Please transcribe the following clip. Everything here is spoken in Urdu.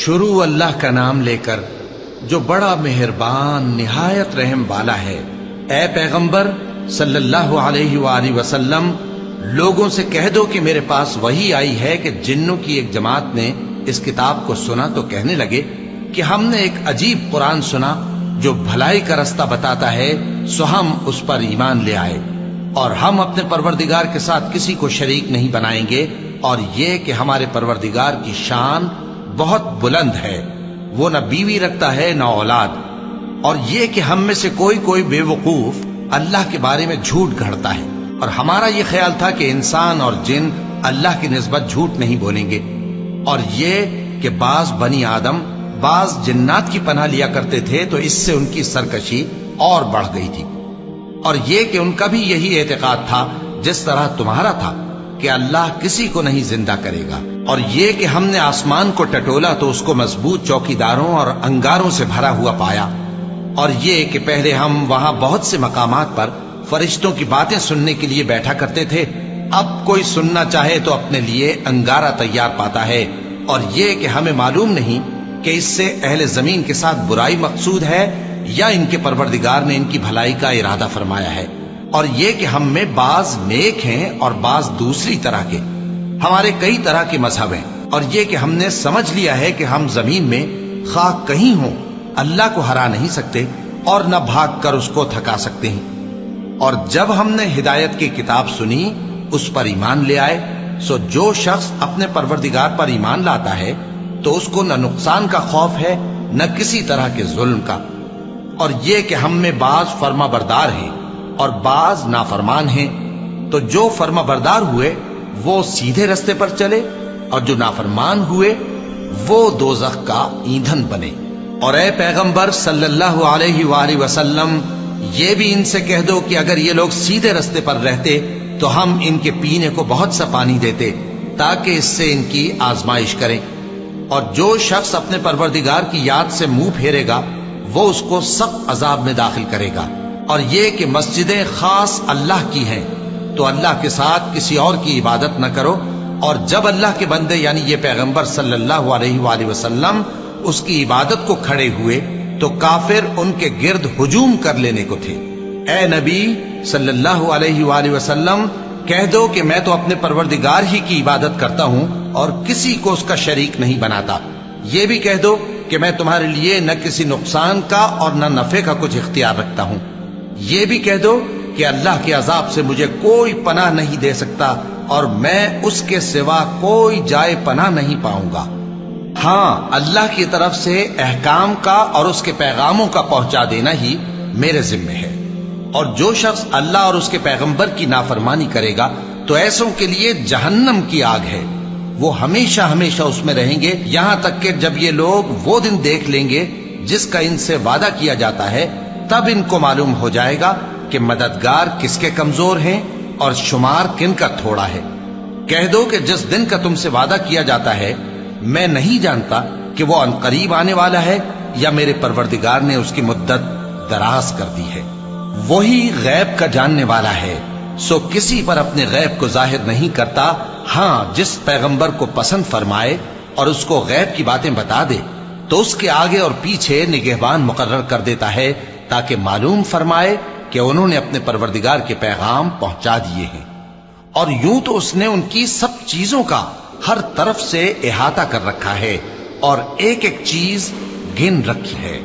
شروع اللہ کا نام لے کر جو بڑا مہربان نہایت رحم والا ہے۔ اے پیغمبر صلی اللہ علیہ وآلہ وسلم، لوگوں سے کہہ دو کہ میرے پاس وحی آئی ہے کہ جنوں کی ایک جماعت نے اس کتاب کو سنا تو کہنے لگے کہ ہم نے ایک عجیب قرآن سنا جو بھلائی کا رستہ بتاتا ہے، سو ہم اس پر ایمان لے آئے، اور ہم اپنے پروردگار کے ساتھ کسی کو شریک نہیں بنائیں گے، اور یہ کہ ہمارے پروردگار کی شان بہت بلند ہے، وہ نہ بیوی رکھتا ہے نہ اولاد، اور یہ کہ ہم میں سے کوئی بے وقوف اللہ کے بارے میں جھوٹ گھڑتا ہے، اور ہمارا یہ خیال تھا کہ انسان اور جن اللہ کی نسبت جھوٹ نہیں بولیں گے، اور یہ کہ بعض بنی آدم بعض جنات کی پناہ لیا کرتے تھے تو اس سے ان کی سرکشی اور بڑھ گئی تھی، اور یہ کہ ان کا بھی یہی اعتقاد تھا جس طرح تمہارا تھا کہ اللہ کسی کو نہیں زندہ کرے گا، اور یہ کہ ہم نے آسمان کو ٹٹولا تو اس کو مضبوط چوکیداروں اور انگاروں سے بھرا ہوا پایا، اور یہ کہ پہلے ہم وہاں بہت سے مقامات پر فرشتوں کی باتیں سننے کے لیے بیٹھا کرتے تھے، اب کوئی سننا چاہے تو اپنے لیے انگارہ تیار پاتا ہے، اور یہ کہ ہمیں معلوم نہیں کہ اس سے اہل زمین کے ساتھ برائی مقصود ہے یا ان کے پروردگار نے ان کی بھلائی کا ارادہ فرمایا ہے، اور یہ کہ ہم میں بعض نیک ہیں اور بعض دوسری طرح کے، ہمارے کئی طرح کے مذہب ہیں، اور یہ کہ ہم نے سمجھ لیا ہے کہ ہم زمین میں خواہ کہیں ہوں اللہ کو ہرا نہیں سکتے اور نہ بھاگ کر اس کو تھکا سکتے ہیں، اور جب ہم نے ہدایت کی کتاب سنی اس پر ایمان لے آئے، سو جو شخص اپنے پروردگار پر ایمان لاتا ہے تو اس کو نہ نقصان کا خوف ہے نہ کسی طرح کے ظلم کا، اور یہ کہ ہم میں بعض فرما بردار ہیں اور بعض نافرمان ہیں، تو جو فرما بردار ہوئے وہ سیدھے رستے پر چلے، اور جو نافرمان ہوئے وہ دوزخ کا ایندھن بنے۔ اور اے پیغمبر صلی اللہ علیہ وآلہ وسلم، یہ بھی ان سے کہہ دو کہ اگر یہ لوگ سیدھے رستے پر رہتے تو ہم ان کے پینے کو بہت سا پانی دیتے تاکہ اس سے ان کی آزمائش کریں، اور جو شخص اپنے پروردگار کی یاد سے منہ پھیرے گا وہ اس کو سخت عذاب میں داخل کرے گا، اور یہ کہ مسجدیں خاص اللہ کی ہیں تو اللہ کے ساتھ کسی اور کی عبادت نہ کرو، اور جب اللہ کے بندے یعنی یہ پیغمبر صلی اللہ علیہ وآلہ وسلم اس کی عبادت کو کھڑے ہوئے تو کافر ان کے گرد ہجوم کر لینے کو تھے۔ اے نبی صلی اللہ علیہ وآلہ وسلم، کہہ دو کہ میں تو اپنے پروردگار ہی کی عبادت کرتا ہوں اور کسی کو اس کا شریک نہیں بناتا، یہ بھی کہہ دو کہ میں تمہارے لیے نہ کسی نقصان کا اور نہ نفع کا کچھ اختیار رکھتا ہوں، یہ بھی کہہ دو کہ اللہ کے عذاب سے مجھے کوئی پناہ نہیں دے سکتا اور میں اس کے سوا کوئی جائے پناہ نہیں پاؤں گا، ہاں اللہ کی طرف سے احکام کا اور اس کے پیغاموں کا پہنچا دینا ہی میرے ذمہ ہے، اور جو شخص اللہ اور اس کے پیغمبر کی نافرمانی کرے گا تو ایسوں کے لیے جہنم کی آگ ہے، وہ ہمیشہ ہمیشہ اس میں رہیں گے، یہاں تک کہ جب یہ لوگ وہ دن دیکھ لیں گے جس کا ان سے وعدہ کیا جاتا ہے، تب ان کو معلوم ہو جائے گا کہ مددگار کس کے کمزور ہیں اور شمار کن کا تھوڑا ہے۔ کہہ دو کہ جس دن کا تم سے وعدہ کیا جاتا ہے میں نہیں جانتا کہ وہ عنقریب آنے والا ہے یا میرے پروردگار نے اس کی مدت دراز کر دی ہے، وہی غیب کا جاننے والا ہے، سو کسی پر اپنے غیب کو ظاہر نہیں کرتا، ہاں جس پیغمبر کو پسند فرمائے اور اس کو غیب کی باتیں بتا دے تو اس کے آگے اور پیچھے نگہبان مقرر کر دیتا ہے تاکہ معلوم فرمائے کہ انہوں نے اپنے پروردگار کے پیغام پہنچا دیے ہیں، اور یوں تو اس نے ان کی سب چیزوں کا ہر طرف سے احاطہ کر رکھا ہے اور ایک ایک چیز گن رکھی ہے۔